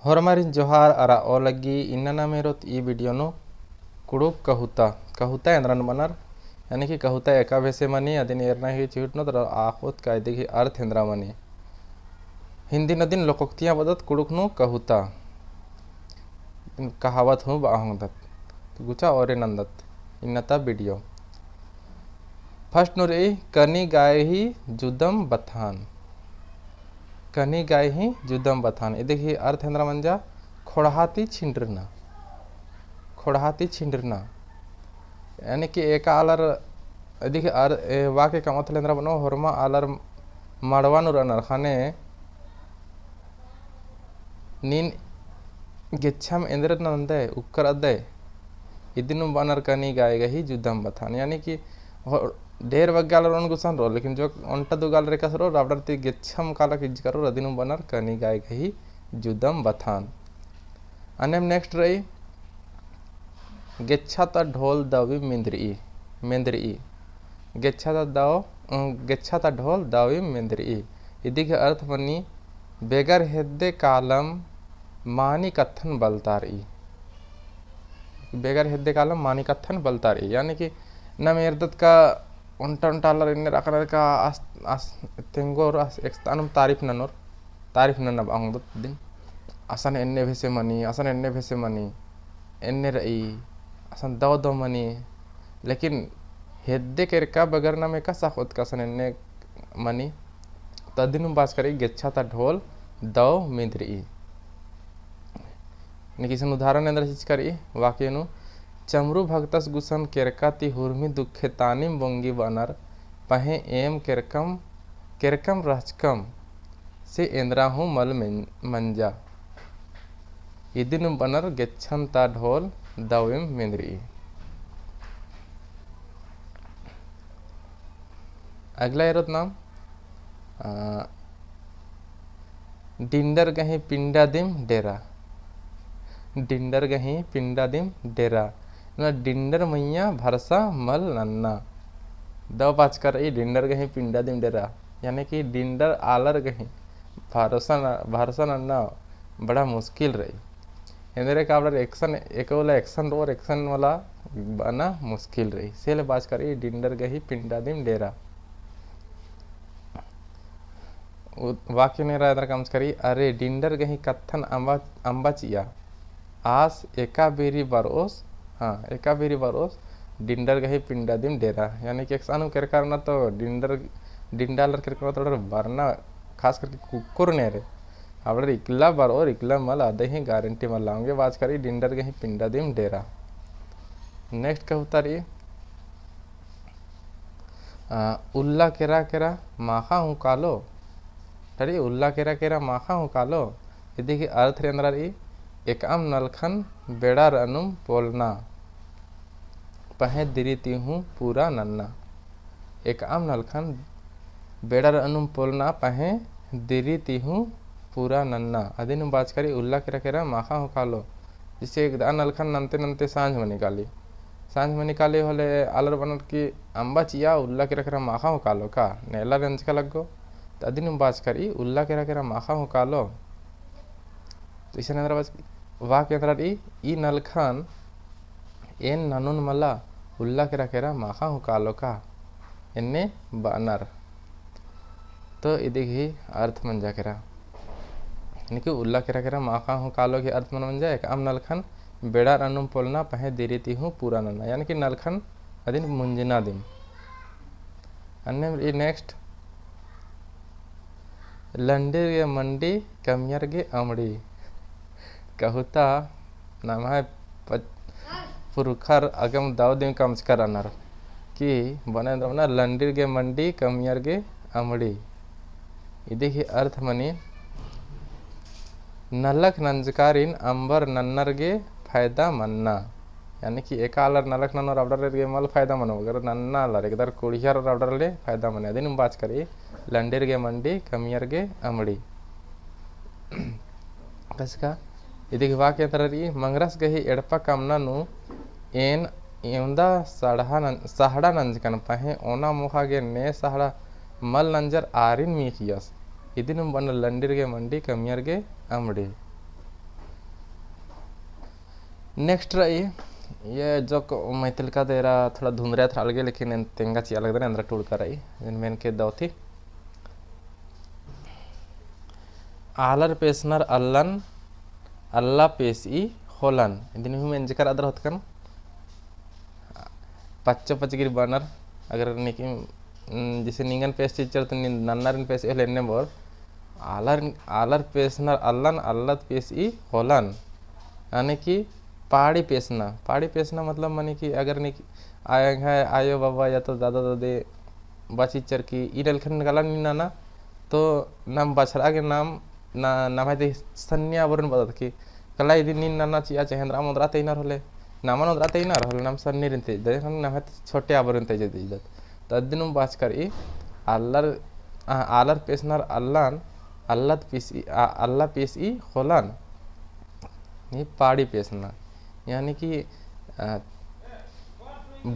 ಹೊರಮರಿನ್ ಜೋಹಾರ್ ಅರ ಓಲಗ್ಗಿ ಇನ್ನನ ಮೇರೋತ್ ಈ ವಿಡಿಯೋನು कुड़ुक कहुता कहुता एंद्रन मनर यानी कि कहुता एका वैसे मनी अदिन एरना ही चिटनो तर आखोत कायदे की अर्थ हेंद्रा मनी हिंदी नदिन लोकोक्तियां बदत कुड़ुक नु कहुता कहावत हूँ बाहंगदत तो गुचा और नंदत इन्नता वीडियो फर्स्ट नुरे कनी गाय ही जुदम बथान कनी गाय ही जुदम बथान ये देखिए अर्थ हेंद्रा मंजा खोड़हाती छिंडरना खोड़हाती छिंडरना यानी कि एका आलर देखिए वाक्य का मतलब लेंद्रा बनो हरमा आलर मड़वानु रनर खाने नीन गिच्छम इंद्र नंदे उक्कर अदे इदिनु बनर कनी गाएगा ही जुदम बथान यानी कि ढेर वग्गाल रोन गुसन रो लेकिन जो अंटा दुगाल रेखा सरो रावडर ती गिच्छम काला किज करो रदिनु बनर कनी गाएगा ही जुदम बथान अनेम नेक्स्ट रही गेच्छाता ढोल दावी मेंद्री मेंद्री गेच्छाता ढोल दावी मेंद्री इदी के अर्थ बनी बेगर हेद्दे कालम मानी कथन बलतारी बेगर हेद्दे कालम मानी कथन बलतारी यानी कि न मेरदत का उन्टा उन्टालर इन्ने रखनर का तेंगोर एक्स्तानुम तारीफ ननब अंगदत दिन असन एन्ने भेसे मनी एन्ने रई असन दो मनी लेकिन हेद्दे केरका बगर ना में का साखोत का सन एन्ने मनी तदिनु बास करी गेच्छाता ढोल दो मिद्री ने किसन उदाहरण अंदर चीज करी वाक्य नु चमरू भक्तस गुसन केरका ती हुर्मी दुखे तानिम बोंगी बनर पहे एम केरकम रचकम से इंद्रा हूँ मल मंजा इदिनु बनर गेच्छम ता ढोल दविम मिंद्री अगला एरोत नाम डिंडर गही पिंडा दिम डेरा डिंडर गही पिंडा दिम डेरा डिंडर मैया भरसा मल नन्ना दो पाँच कर डिंडर गही पिंडा दिम डेरा यानी कि डिंडर आलर गही भरसा नन्ना बड़ा मुश्किल रही इंदरे काबलर एक्शन एक वाला एक्शन और एक्शन वाला बना मुश्किल रही सेल बाज करी डिंडर गही पिंडा दिम डेरा वाक्य ने रायदर कम्स करी अरे डिंडर गही कत्थन अंबा चिया आस एका बेरी बरोस डिंडर गही पिंडा दिम डेरा यानी कि एक्शन कर करना तो डिंडालर कर करना तो बरना खास करके कुकुर ने रे अब इकला बार और इकला मल आधे ही गारंटी मल लाऊंगे बात करी डिंडर गही पिंडा दिम डेरा नेक्स्ट का होता रही उल्ला केरा केरा माखा हूँ कालो तरी उल्ला केरा केरा माखा हूँ कालो ये देखिए अर्थ रे अंदर रही एक आम नलखन बेड़ा रनुम पोलना पहे दिरीती हूँ पूरा नन्ना एक आम नलखन बेड़ा रनुम पोलना पहे दिरीती हूँ पूरा नन्ना अदिन बाज करी उल्ला केरा माखा हो कालो जिससे एक नलखन नंते नंते सांझ में निकाली होले आलर बनर की अंबा चिया उल्ला केरा माखा हो कालो का नेला रेंज का लगो तो अदिन बाज करी उल्ला केरा माखा हो कालो तो इसे अंदर बाज वाक्य अंदर ई नलखन एन ननुन मला उल्ला केरा माखा हो कालो का इन्ने बनर तो इधे ही अर्थ मंजा केरा यानी कि उल्ला केरा माखा हूँ कालो के अर्थ मन जाए आम नलखन बेड़ा रनुम पोलना पहे दिरीती हूँ पूरा नन्ना यानी कि नलखन अदिन मुंजना दिन अन्य नेक्स्ट लंडे गे मंडी कमियर गे अमड़ी कहुता नाम है पुरखर अगम दाव दिन कम्स कर अनर कि बने ना लंडीर गे मंडी कमियर गे अमड़ी ये देखिए अर्थ मनी नलक नंजकारिन अंबर नन्नर गे फायदा मन्ना यानी कि एक आलर नलक नन्नर रावडर गे मल फायदा मनो अगर नन्ना आलर एकदर कुड़ियार रावडर ले फायदा मने दिन बात करी लंडीर गे मंडी कमियर गे अमड़ी कसका इदी वाक्य तररी मंगरस गही एड़पा कामना नु एन एंदा साहड़ा नंजकन पहे ओना मुखा गे ने साहड़ा मल नंजर आरिन मीखियस इदिन बन लंडीर गे मंडी कमियर गे अमड़ी नेक्स्ट रही ये जो मैथिल का तेरा थोड़ा धुंधरा था अलगे लेकिन तेंगा चिया लग रहा अंदर टूड़ कर रही मेन के दौथी आलर पेसनर अल्लन अल्ला पेसी होलन दिन में जिक्र अदर होत कन पच्चो पचगिर बनर अगर निकी जैसे निंगन पेस टीचर तो नन्नर पेस लेने बोर आलर आलर पेसनर अल्लन अल्लत पेसी होलन यानी कि पहाड़ी पेशना मतलब मानी कि अगर नहीं आए हैं आयो बाबा या तो दादा दादी बची चर की इलखन गला नाना तो नाम बछड़ा के नाम ना नाम है सन्या बरन बदत की कला यदि नीन नाना चिया चहेंद्रा मुद्रा तेनार होले नामन उद्रा तेनार होले नाम सन्नी रिनते देखन नाम है छोटे आबरन ते जदी इदत तदिनु बाच कर ई आलर पेशनर अल्लान अल्लत पीसी अल्ला पीसी होलन ये पहाड़ी पेशना यानी कि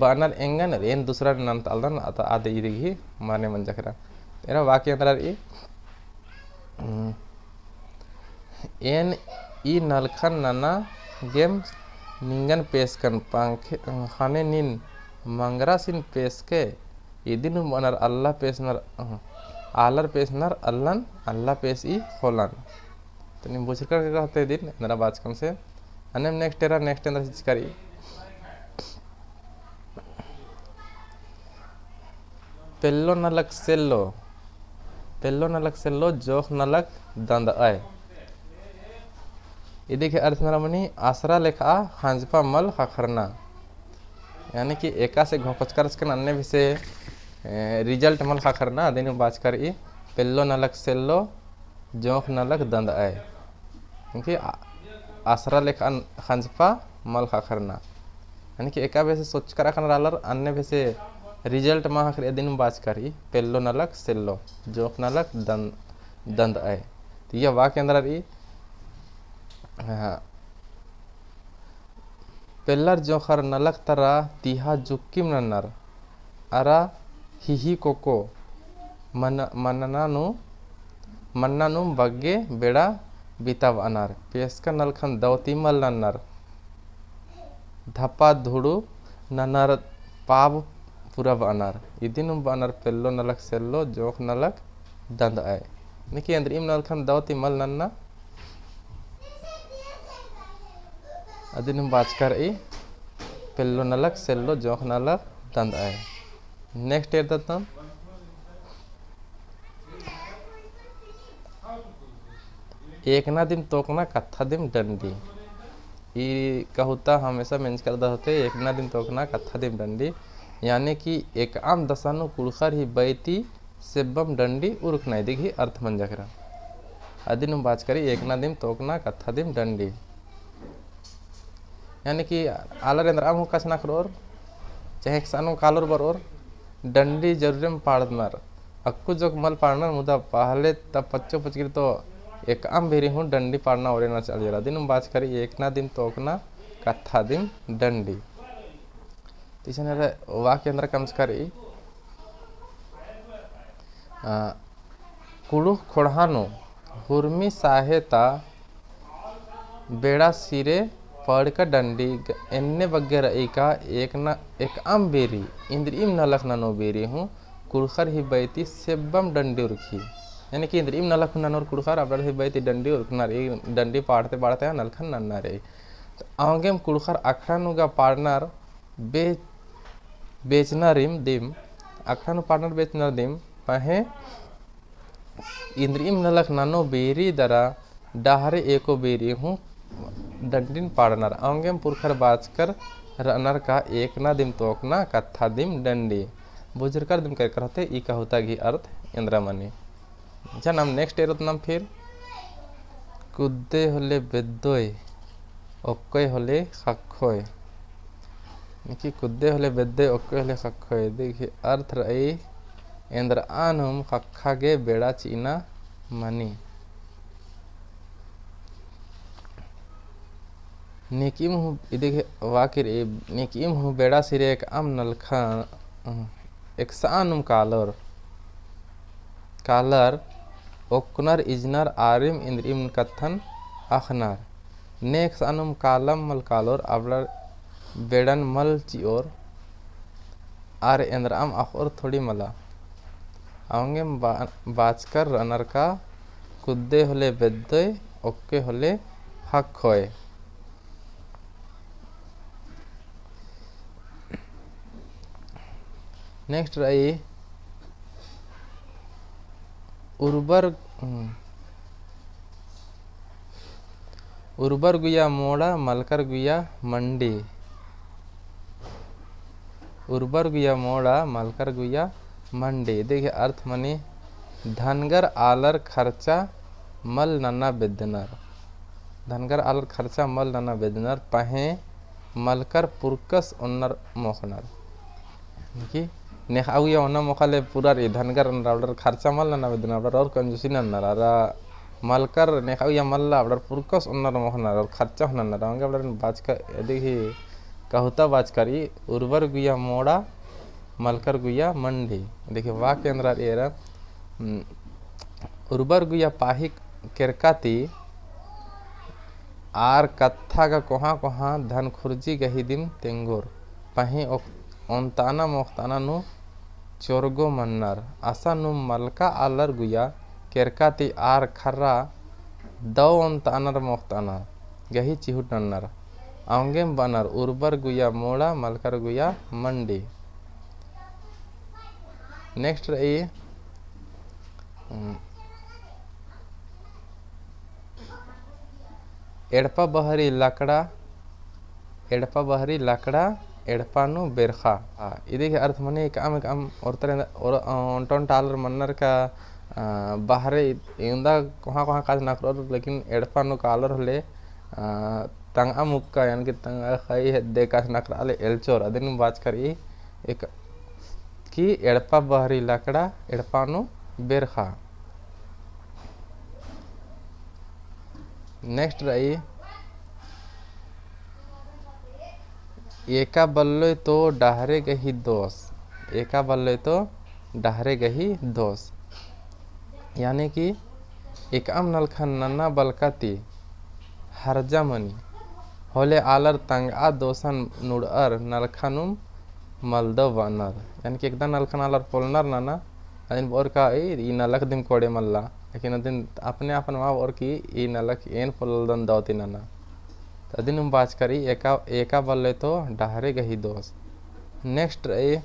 बानर एंगन एन दूसरा नाम तालदन अत आदे इदिगी माने मन जकरा तेरा वाक्य अंदर एन ई नलखन नाना गेम निंगन पेशकन पंखे खाने निन मंगरा सिन पेश के इदिन बनर अल्लाह पेशनर आलर पेशनर अल्लन अल्लाह पेश ई होलन तो निम बुझ कर कहते दिन नरा बाचकम से अने नेक्स्ट एरा नेक्स्ट अंदर चीज करी पेल्लो नलक सेल्लो जोख नलक दंद आय ये देखिए अर्थ नरमनी आसरा लेखा हांजपा मल खखरना यानी कि एका से घोपचकर के अन्य भी से रिजल्ट मल खखरना दिन बाच कर ई पेल्लो नलक सेल्लो जोख नलक दंद आय क्योंकि आसरा लेखा खंजपा मल खखरना यानी कि एका वैसे सोच कर रखना रालर अन्य वैसे रिजल्ट माह कर दिन बाज करी पेल्लो नलक सेल्लो जोख नलक दंद आए तो यह वाक्य अंदर ई पेल्लर जोखर नलक तरा तिहा जुक्किम नन्नर अरा हिही कोको मन्नानु बग्गे बेड़ा बिताव अनार पेस्का नलखन दौतीमल नन्नर धपा धुड़ू नन्नर पाव पुरब अनार इदिनु बनर पेल्लो नलक सेल्लो जोख नलक दंद आए निकी अंदर इम नलखन दौतीमल नन्ना अदिनु बाचकर ई पेल्लो नलक सेल्लो जोख नलक दंद आए नेक्स्ट ईयर दत्तम एकना दिन तोकना कत्था दिन डंडी ई कहुता हमेशा मेंस कर होते एकना दिन तोकना कत्था दिन डंडी यानी कि एक आम दसानु कुड़खर ही बैती सेब्बम डंडी उर्ख नहीं दिखी अर्थ मन जकरा अदिन बात करी एकना दिन तोकना कत्था दिन डंडी यानी कि आलर आम कसना करोर चाहे सानो कालोर बरोर डंडी जरूर में पाड़ मार अक्कू जो मल पाड़ना मुदा पहले तब पच्चो पचगिर तो एक आम बेरी हूँ डंडी पाड़ना और ना चल जरा दिन बात करी एक ना दिन तोकना कत्था दिन डंडी तीसरे वाक्य अंदर कम करी कुड़ू खोड़हानो हुर्मी साहेता बेड़ा सिरे पड़ का डंडी एन्ने वगैरह एक आम बेरी इंद्र इम नलख ननो बेरी हूँ कुड़खर ही बैती सेब्बम डंडी उर्खी यानी कि इंद्र इम नलख ननोर कुड़खर अब ही बैती डंडी उर्खनार डंडी पाड़ते पाड़ते नलखन नन्ना रे तो आगे कुड़खर अखड़ा नुगा पाड़नार बेचना रिम दिम अखड़ा पाड़नार बेचना दिम पहे इंद्र इम नलख ननो बेरी दरा डाहरे एको बेरी हूँ डंडिन पाड़नार आंगे पुरखर बाजकर रनर का एक ना दिम तोकना कत्था दिम डंडी बुजुर्गर दिम कर होते ई का होता घी अर्थ इंद्रमणि अच्छा नाम नेक्स्ट एरत नाम फिर कुद्दे होले बेद्दोय ओक्कोय होले खक्खोय कि कुद्दे होले बेद्दोय ओक्कोय होले खक्खोय देखिए अर्थ रही इंद्र आनुम खक्खा गे बेड़ा चीना मनी निकीम हूँ देखिए वाकिर निकीम हूँ बेड़ा सिरे एक आम नलखा एक सानुम कालर ओकनर इजनर आरिम इंद्र इम कत्थन अखनार नेक्स्ट अनुम कालम मल कालोर आवलर बेडन मल चिओर आर एंद्राम आखोर थोड़ी मला आंगे बाचकर रनर का कुद्दे होले बेद्दय ओक्के होले हक होए। नेक्स्ट रही उर्बर गुया मोड़ा मलकर गुया मंडी। उर्बर गुया मोड़ा मलकर गुया मंडी देखिए अर्थ मनी धनगर आलर खर्चा मल नन्ना बेदनर। धनगर आलर खर्चा मल नन्ना बेदनर पहे मलकर पुरकस उन्नर मोखनर कि नेख आउया ओना मोखाले पूरा रे धनगर रावडर खर्चा मल नन्ना बेदनर और कंजूसी नन्नर अरा मलकर नेख आउया मल्ला आवडर पुरकस उन्नर मोखनर और खर्चा नन्नर आंगे आवडर बाज का देखी कहता बाज करी उर्वर गुया मोड़ा मलकर गुया मंडी देखिए वाक्य अंदर एरा उर्वर गुया पाही केरकाती आर कत्था का कोहा कोहा धन खुर्जी गही दिन तेंगोर पही ओंताना मोख्ताना नु चोरगो मन्नर आसा नु मलका आलर गुया केरकाती आर खर्रा दौ ओंतानर मोख्ताना गही चिहुट नन्नर आंगेम बनर उर्वर गुया मोड़ा मलकर गुया मंडी। नेक्स्ट रही एड़पा बहरी लकड़ा एड़पानु बेरखा इदी के अर्थ मने काम और तरह टालर मन्नर का बाहरे इंदा कहाँ कहाँ काज ना करो लेकिन एड़पानु कालर होले तंगा मुक्का यानी कि तंगा खाई है दे काज ना कराले एलचोर अदिन बात करी एक कि एड़पा बहरी लकड़ा एड़पानु बेरखा। नेक्स्ट रही एका बल्ले तो डहरे गही दोष। एका बल्ले तो डहरे गही दोष यानी कि एकम नलखन नन्ना बलकती हरजा मनी होले आलर तंगा दोसन नुड़र नलखनुम मलदो बनर यानी कि एकदम नलखन आलर पोलनर नाना अदिन और का ई नलख दिम कोड़े मल्ला लेकिन अदिन अपने अपन वहाँ और की ई नलख एन पोलदन दौती नाना अदिन बाज करी एका बल्ले तो डहरे गही दोष। नेक्स्ट रही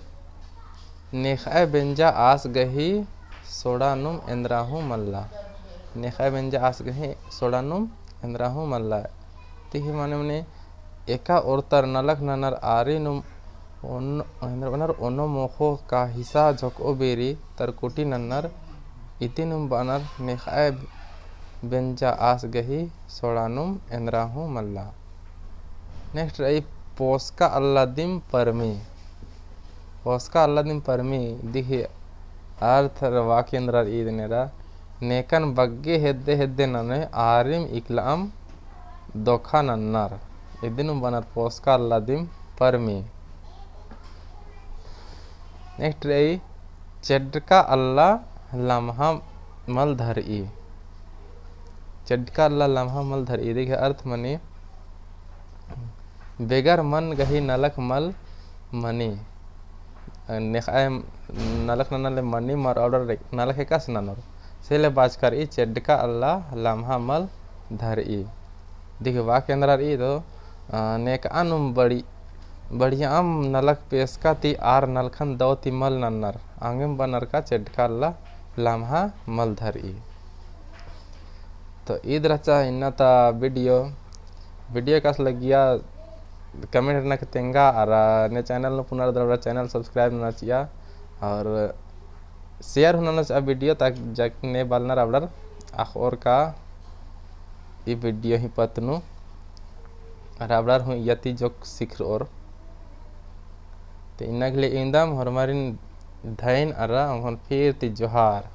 नेखाए बेंजा आस गही सोडानुम एंद्राहू मल्ला। नेखाए बेंजा आस गही सोडानुम एंद्राहू मल्ला तिही माने मने एका औरतर नलख ननर आरी नुम ओनो मोखो का हिस्सा झोको बेरी तरकुटी नन्नर इतिनुम बनर नेखाए बेंजा आस गही सोडानुम एंद्राहू मल्ला। नेक्स्ट रही पोस्का अल्लादिम परमी। पोस्का अल्लादिम परमी दिही अर्थ वाक्य अंदर ईदनेरा नेकन बग्गे हेद्दे हेद्दे नने आरिम इकलाम दोखा नन्नर इदिनुम बनर पोस्का अल्लादिम परमी। नेक्स्ट रही चड्डका अल्लाह लम्हा मल धरई। चड्डका अल्लाह लम्हा मल धरई देखिए अर्थ मनी बेगर मन गही नलक मल मनी नेखाए नलक ननले मनी मर ऑर्डर नलक है कस ननर सेले बाज कर ई चड्डका अल्लाह लम्हा मल धरई देखिए वाक्य अंदर ई तो नेक अनुम बढ़िया आम नलक पेशका ती आर नलखन दौती मल नन्नर आंगेम बनर का चड्डका अल्लाह लम्हा मल धरई। तो ईद रचा इन्ना ता वीडियो कस लगिया कमेंट ना तेंगा और ने चैनल न पुनर्दरा चैनल सब्सक्राइब ना चिया और शेयर होना ना वीडियो ताकि जक ने बालना रावडर आख और का ये वीडियो ही पतनु रावडर हूँ यति जोक सीख और तो इन्ना के लिए इंदम हमारी धैन अरा फिर ती जोहार।